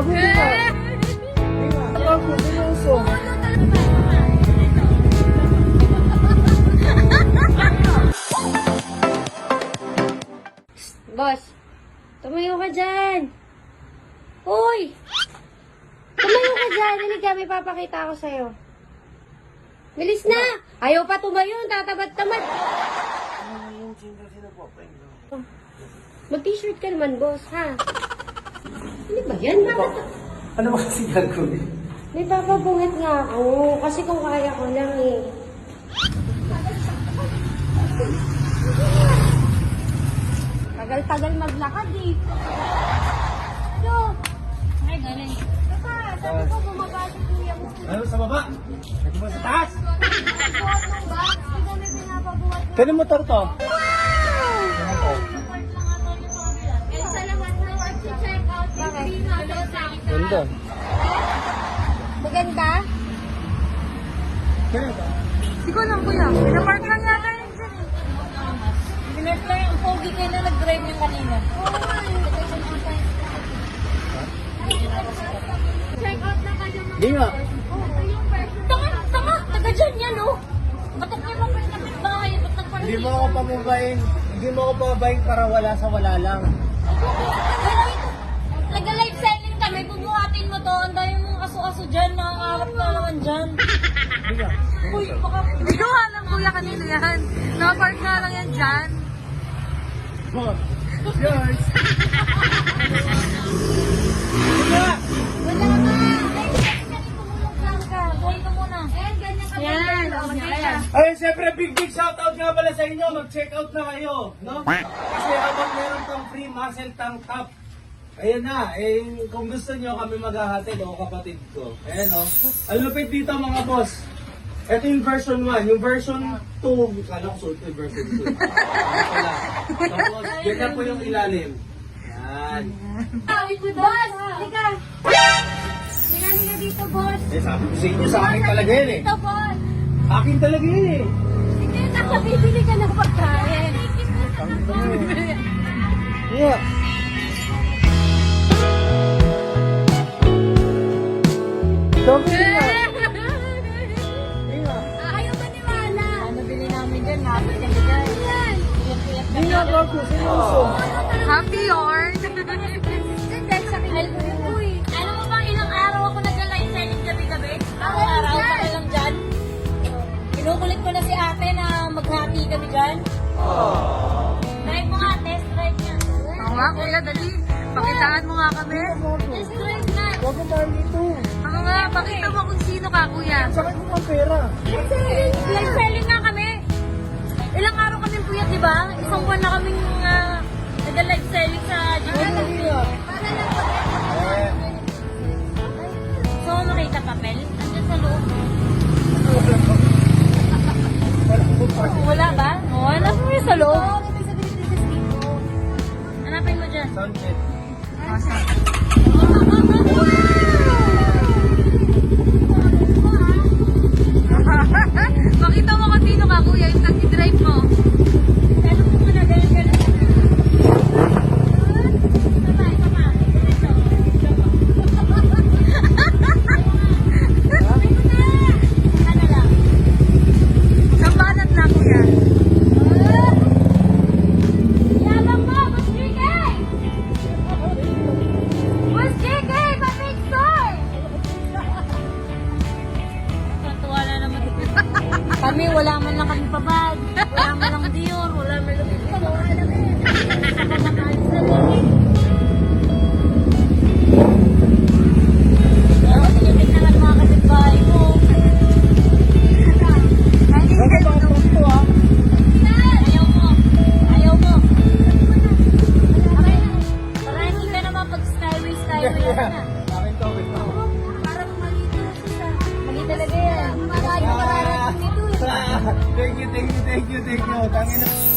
Wag mo na. Wag mo, sinuso. Boss, tumayo ka dyan. Uy! Tumayo ka dyan. Halika, may papakita ako sa'yo. Bilis na! Ayaw pa tumayo, tatabat-tamad. Mag-t-shirt ka naman, boss, ha? Ano ba yan? Bakit? Ano ba kasi gagawin? May papabungit nga ako. Kasi kung kaya ko lang eh. Tagal-tagal maglakad eh. Ano? Ay, galing. Sabi ko bumaba si kuya mo. Ano sa baba? Ito mo sa taas? Nagbuhat ng box. Hindi kami pinapabuhat. Kaya motor to? Eh, sa laman na work si check out. Bakit? Ganda. Maganda? Kaya ba? Hindi ko alam kuya. Pinapark lang yata yun dyan eh. Pinark lang yung pogi kayo na nag-drive yung kanina. Check out na kayo mga Di nga. Tanga! Taga dyan yan oh! Batok niya pa yung kapitbahay. Ba't nagparang Hindi mo ako pababayin. Hindi mo ako pababayin para wala sa wala lang. Nag-live selling kami. Bumuhatin mo to. Ang dami mong aso-aso dyan. Nakakarap na naman dyan. Di nga. Uy, baka... Hindi ko alam kuya kanino yan. Nakapark nga lang yan dyan. Boss. Yours. Wala ka! Tumulong lang ka. Buhay ka muna. Eh, ganyan ka. Yan. Yan. Ay, siyempre, big shoutout nga pala sa inyo. Mag-check out na kayo, no? Kasi habang meron pang free muscle tank top, ayan na, eh, kung gusto nyo kami maghahatid o kapatid ko. Ayan o. Ang lupit dito mga boss. Ito yung version 1. Yung version 2, kala ko suot ko yung version 2. Pala. Tapos, ganyan po yung ilalim. Yan. Boss! Halika! Halika dito, boss. Eh, sabi ko sa inyo, sa akin talaga yan eh. Dito, boss. Akin talaga yan eh. Sige, nakabibili ka ng pagkain. Yeah. Ayaw maniwala. Ano bili namin dyan? Happy kami dyan. Yan. Hindi nga bago, sinuso. Happy yarn. Dahil sa kinalpuyo ko eh. Alam mo bang ilang araw ako nag-live selling gabi-gabi? Araw-araw pa lang dyan. Kinukulit ko na si ate na maghati kami dyan. Drive mo nga, test drive niya. Oo nga kuya, dali. Pakitaan mo nga kami. Test drive na. Huwag mo tayo dito. Ako nga, pakita mo kung sino ka kuya. Sakit mo ang pera. Live selling nga kami. Ilang araw kami puyat, di ba? Isang buwan na kaming nag-live selling sa YouTube. Para lang pag So, makita papel? Andiyan sa loob. Wala ba? Wala mo yung sa loob. Hanapin mo dyan. Sunset. Pakita mo kung sino ka kuya, yung nag-drive mo. Lalo mo muna, ganyan-ganyan. Sambanat na kuya. Yabang mo, Boss JK! Boss JK, pa-picture! Natuwa na naman. Kami, wala man lang kami pabag. Wala man lang Dior, wala man lang ito. Wala man lang. Sa pamakalis na rin. Tingin na nga mga kapitbahay mo. Ayaw mo. Ayaw mo. Para hindi ka naman pag-skyway na. Akin to, wait lang. Parang malito na siya. Mali talaga yan. Malayo ka rarating nito eh. Thank you. Tangin na.